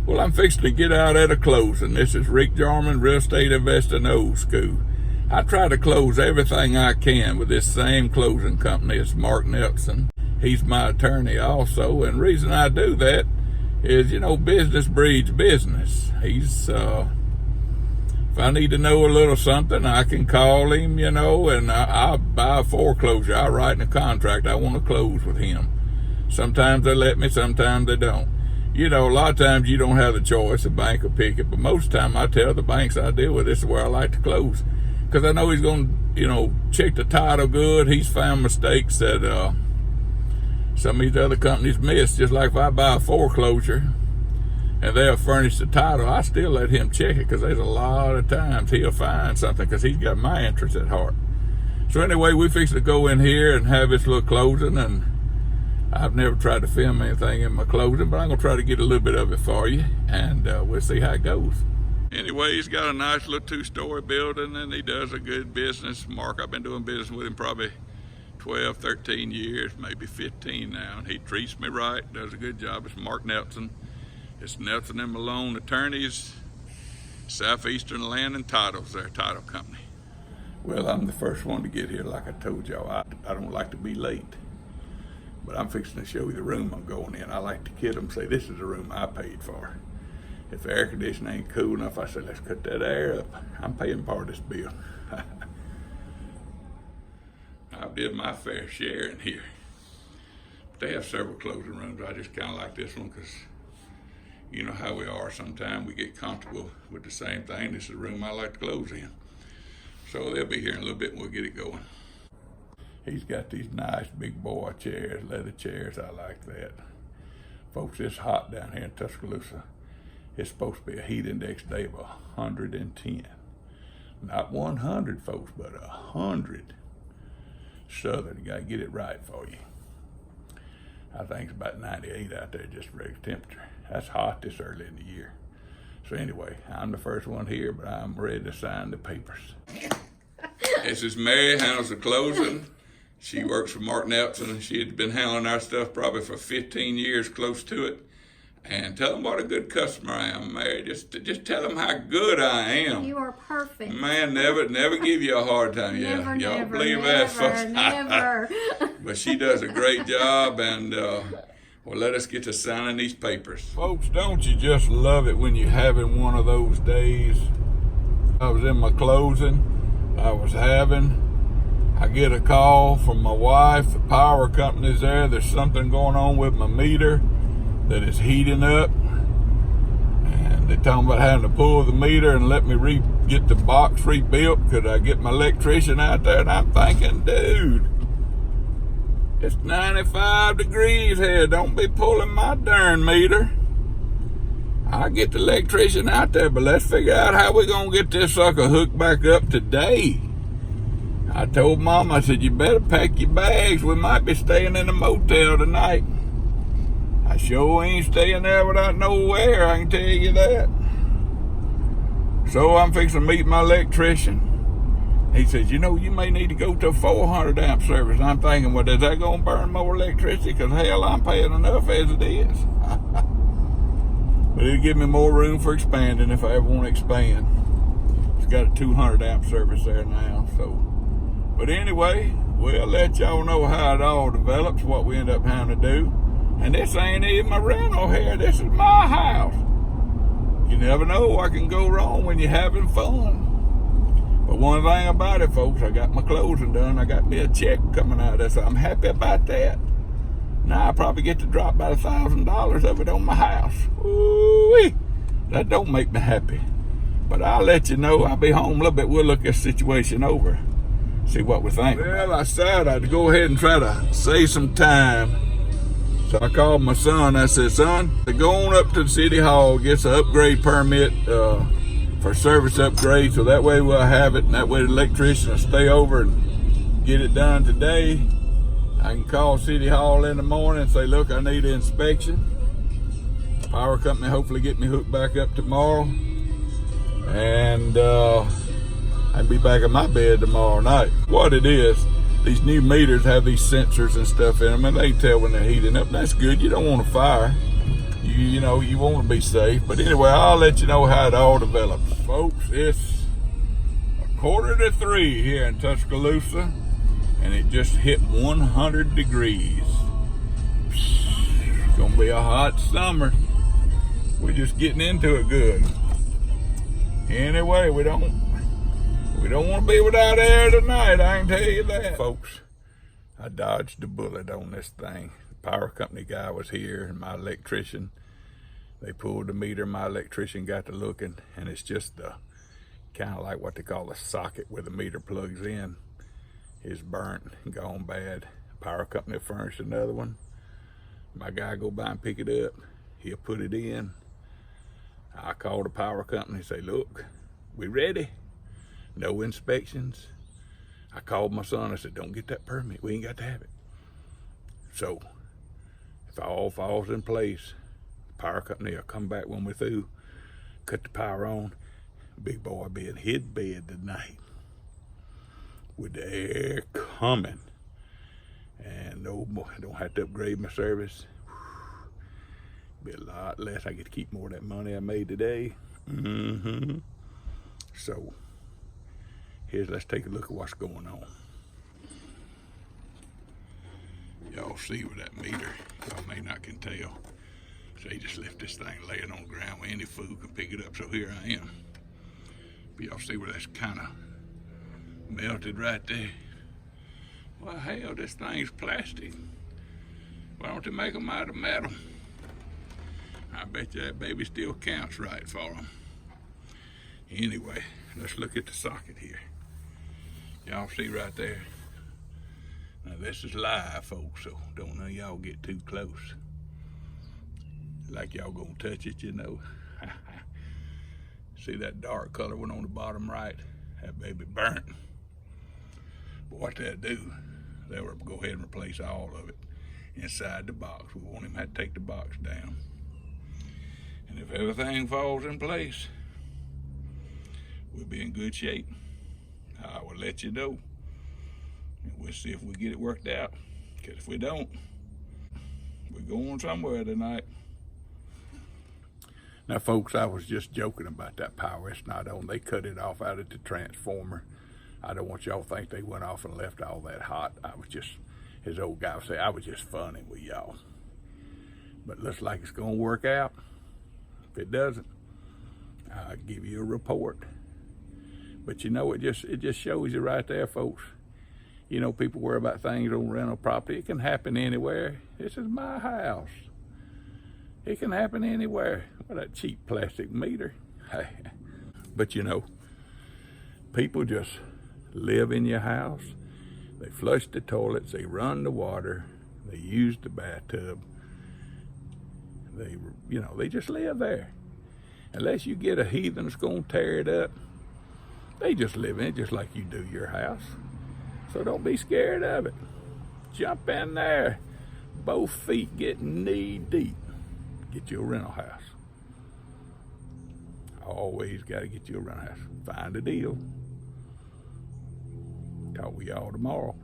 Well, I'm fixing to get out at a closing. This is Rick Jarman, real estate investor in old school. I try to close everything I can with this same closing company. It's Mark Nelson. He's my attorney also, and the reason I do that is, business breeds business. If I need to know a little something, I can call him, and I'll buy a foreclosure. I write in a contract. I want to close with him. Sometimes they let me, sometimes they don't. A lot of times you don't have the choice. A bank will pick it, but most of the time I tell the banks I deal with, this is where I like to close. Because I know he's going to, check the title good. He's found mistakes that some of these other companies miss. Just like if I buy a foreclosure and they'll furnish the title, I still let him check it, because there's a lot of times he'll find something because he's got my interest at heart. So anyway, we fix to go in here and have this little closing, and I've never tried to film anything in my closing, but I'm going to try to get a little bit of it for you, and we'll see how it goes. Anyway, he's got a nice little 2-story building, and he does a good business. Mark, I've been doing business with him probably 12, 13 years, maybe 15 now, and he treats me right, does a good job. It's Mark Nelson. It's Nelson and Malone Attorneys, Southeastern Land and Titles, their title company. Well, I'm the first one to get here, like I told y'all. I don't like to be late, but I'm fixing to show you the room I'm going in. I like to kid them, say this is the room I paid for. If the air conditioning ain't cool enough, I say let's cut that air up. I'm paying part of this bill. I did my fair share in here. But they have several closing rooms. I just kind of like this one because you know how we are. Sometimes we get comfortable with the same thing. This is the room I like to close in. So they'll be here in a little bit and we'll get it going. He's got these nice big boy chairs, leather chairs. I like that. Folks, it's hot down here in Tuscaloosa. It's supposed to be a heat index day of 110. Not 100, folks, but 100. Southern, you gotta get it right for you. I think it's about 98 out there, just regular temperature. That's hot this early in the year. So anyway, I'm the first one here, but I'm ready to sign the papers. This is Mary, handles the closing. She works for Mark Nelson. She had been handling our stuff probably for 15 years, close to it. And tell them what a good customer I am, Mary. Just tell them how good I am. You are perfect. Man, never give you a hard time. Never, y'all never, believe never, that, folks? Never. But she does a great job, and well, let us get to signing these papers. Folks, don't you just love it when you're having one of those days? I was in my closing. I get a call from my wife. The power company's there. There's something going on with my meter that is heating up, and they're talking about having to pull the meter and let me get the box rebuilt. Could I get my electrician out there? And I'm thinking, dude, it's 95 degrees here. Don't be pulling my darn meter. I'll get the electrician out there, but let's figure out how we're gonna get this sucker hooked back up today. I told Mom, I said, you better pack your bags. We might be staying in a motel tonight. I sure ain't staying there without nowhere, I can tell you that. So I'm fixing to meet my electrician. He says, you may need to go to a 400 amp service. And I'm thinking, well, is that going to burn more electricity? Because hell, I'm paying enough as it is. But it'll give me more room for expanding if I ever want to expand. It's got a 200 amp service there now. So, but anyway, we'll let y'all know how it all develops, what we end up having to do. And this ain't even my rental here. This is my house. You never know what can go wrong when you're having fun. But one thing about it, folks, I got my closing done. I got me a check coming out of this. So I'm happy about that. Now I probably get to drop about $1,000 of it on my house. Ooh-wee. That don't make me happy. But I'll let you know. I'll be home a little bit. We'll look this situation over. See what we think. Well, I decided I'd go ahead and try to save some time. So I called my son. I said, son, go on up to the city hall, get an upgrade permit for service upgrade, so that way we'll have it, and that way the electrician will stay over and get it done today. I can call City Hall in the morning and say, look, I need an inspection. Power company hopefully get me hooked back up tomorrow. And I'll be back in my bed tomorrow night. What it is, these new meters have these sensors and stuff in them, and they tell when they're heating up. That's good. You don't want a fire. You know, you want to be safe. But anyway, I'll let you know how it all develops. Folks, it's 2:45 here in Tuscaloosa, and it just hit 100 degrees. It's gonna be a hot summer. We're just getting into it good. Anyway, we don't want to be without air tonight, I can tell you that. Folks, I dodged a bullet on this thing. The power company guy was here, and my electrician, they pulled the meter, my electrician got to looking, and it's just the kind of like what they call the socket where the meter plugs in is burnt and gone bad. Power company furnished another one. My guy go by and pick it up. He'll put it in. I call the power company and say, look, we ready. No inspections. I called my son. I said, don't get that permit. We ain't got to have it. So if all falls in place, the power company will come back when we're through, cut the power on. Big boy be in his bed tonight with the air coming. And no more, I don't have to upgrade my service. Be a lot less. I get to keep more of that money I made today. So let's take a look at what's going on. Y'all see with that meter, y'all may not can tell. So they just left this thing laying on the ground where any food can pick it up. So here I am. But y'all see where that's kind of melted right there. Well, hell, this thing's plastic. Why don't they make them out of metal? I bet you that baby still counts right for them. Anyway, let's look at the socket here. Y'all see right there? Now this is live, folks, so don't none of y'all get too close. Like y'all gonna touch it, you know. See that dark color one on the bottom right? That baby burnt. But what they'll do, they'll go ahead and replace all of it inside the box. We won't even have to take the box down. And if everything falls in place, we'll be in good shape. I will let you know. And we'll see if we get it worked out. Because if we don't, we're going somewhere tonight. Now, folks, I was just joking about that power. It's not on. They cut it off out of the transformer. I don't want y'all to think they went off and left all that hot. I was just, his old guy would say, I was just funning with y'all. But looks like it's going to work out. If it doesn't, I'll give you a report. But you know, it just shows you right there, folks. You know, people worry about things on rental property. It can happen anywhere. This is my house. It can happen anywhere. With that cheap plastic meter. But you know, people just live in your house. They flush the toilets. They run the water. They use the bathtub. They just live there. Unless you get a heathen that's gonna tear it up, they just live in it just like you do your house. So don't be scared of it. Jump in there. Both feet get knee deep. Get you a rental house. Always gotta get you a rental house. Find a deal. Talk with y'all tomorrow.